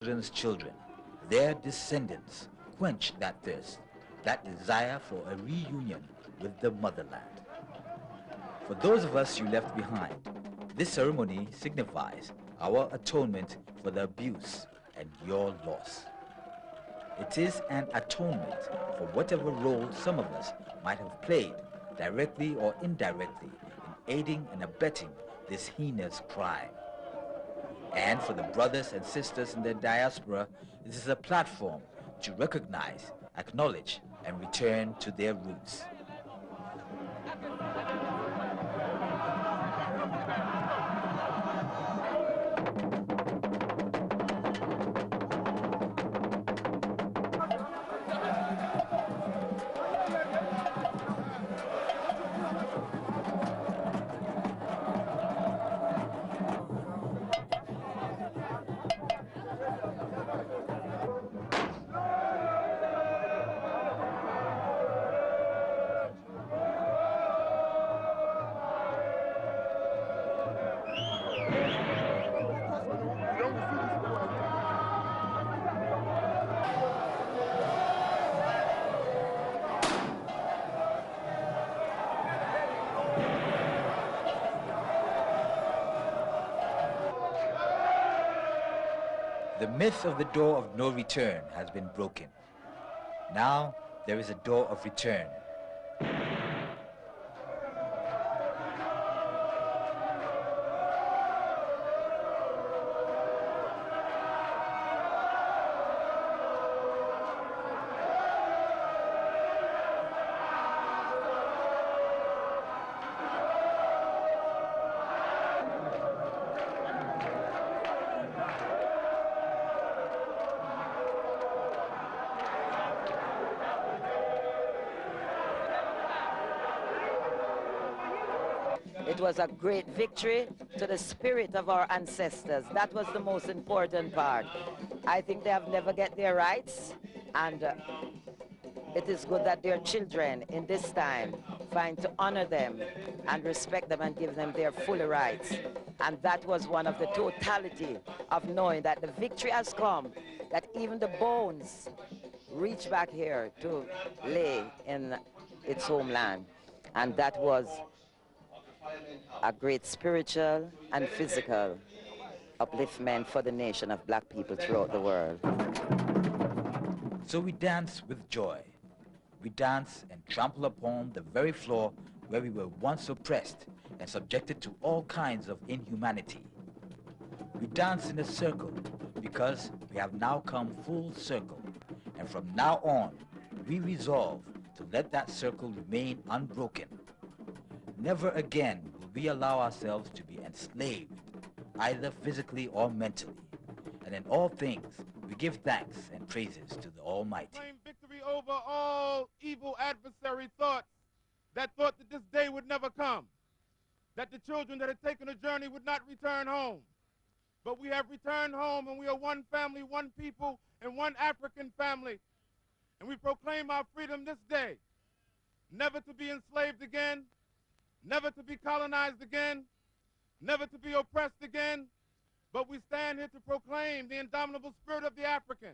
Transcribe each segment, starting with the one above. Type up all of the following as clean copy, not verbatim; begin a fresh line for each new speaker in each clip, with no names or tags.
children's children, their descendants, quench that thirst, that desire for a reunion with the motherland. For those of us you left behind, this ceremony signifies our atonement for the abuse and your loss. It is an atonement for whatever role some of us might have played, directly or indirectly, in aiding and abetting this heinous crime. And for the brothers and sisters in the diaspora, this is a platform to recognize, acknowledge, and return to their roots. The myth of the door of no return has been broken. Now there is a door of return.
It was a great victory to the spirit of our ancestors. That was the most important part. I think they have never get their rights, and it is good that their children in this time find to honor them and respect them and give them their full rights. And that was one of the totality of knowing that the victory has come, that even the bones reach back here to lay in its homeland. And that was a great spiritual and physical upliftment for the nation of black people throughout the world.
So we dance with joy. We dance and trample upon the very floor where we were once oppressed and subjected to all kinds of inhumanity. We dance in a circle because we have now come full circle, and from now on we resolve to let that circle remain unbroken. Never again will we allow ourselves to be enslaved, either physically or mentally. And in all things, we give thanks and praises to the Almighty.
Claim victory over all evil adversary thoughts that thought that this day would never come, that the children that had taken a journey would not return home. But we have returned home, and we are one family, one people, and one African family. And we proclaim our freedom this day, never to be enslaved again, never to be colonized again, never to be oppressed again, but we stand here to proclaim the indomitable spirit of the African.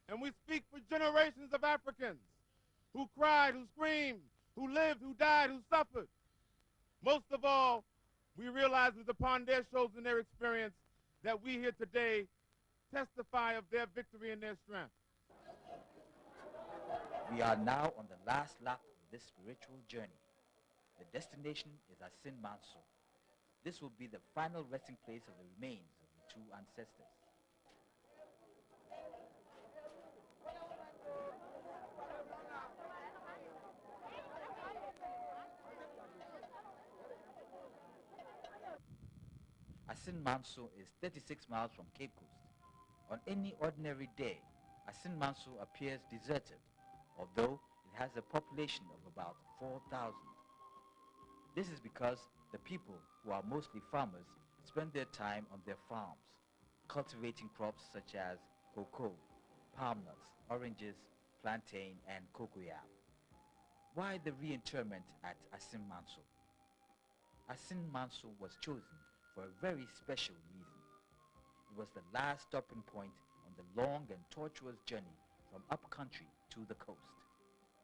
And we speak for generations of Africans who cried, who screamed, who lived, who died, who suffered. Most of all, we realize it was upon their shoulders and their experience that we here today testify of their victory and their strength.
We are now on the last lap of this spiritual journey. The destination is Asin Manso. This will be the final resting place of the remains of the two ancestors. Asin Manso is 36 miles from Cape Coast. On any ordinary day, Asin Manso appears deserted, although it has a population of about 4,000. This is because the people, who are mostly farmers, spend their time on their farms, cultivating crops such as cocoa, palm nuts, oranges, plantain, and cocoyam. Why the reinterment at Asin Manso? Asin Manso was chosen for a very special reason. It was the last stopping point on on the long and tortuous journey from upcountry to the coast.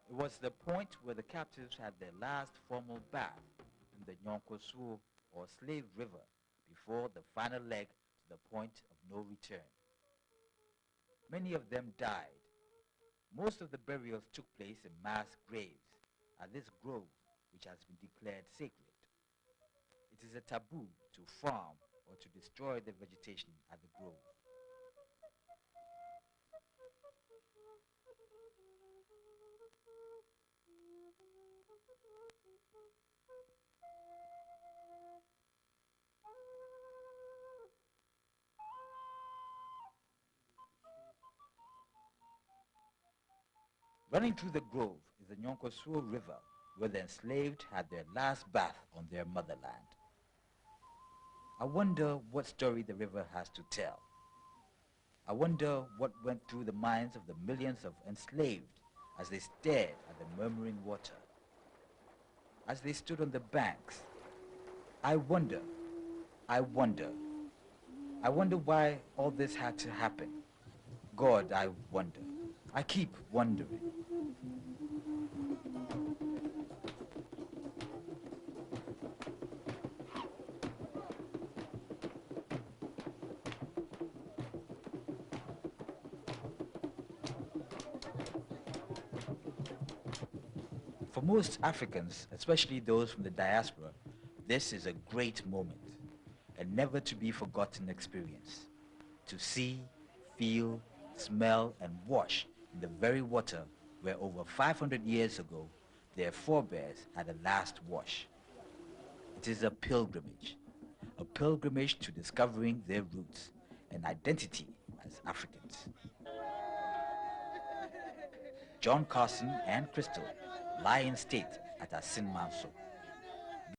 It was the point where the captives had their last formal bath in the Nyonkoswo or Slave River before the final leg to the point of no return. Many of them died. Most of the burials took place in mass graves at this grove which has been declared sacred. It is a taboo to farm or to destroy the vegetation at the grove. Running through the grove is the Nyonkoswo River, where the enslaved had their last bath on their motherland. I wonder what story the river has to tell. I wonder what went through the minds of the millions of enslaved as they stared at the murmuring water. As they stood on the banks, I wonder why all this had to happen. God, I wonder. I keep wondering. For most Africans, especially those from the diaspora, this is a great moment, a never to be forgotten experience. To see, feel, smell, and wash in the very water where over 500 years ago their forebears had a last wash. It is a pilgrimage to discovering their roots and identity as Africans. John Carson and Crystal lie in state at Asin Manso.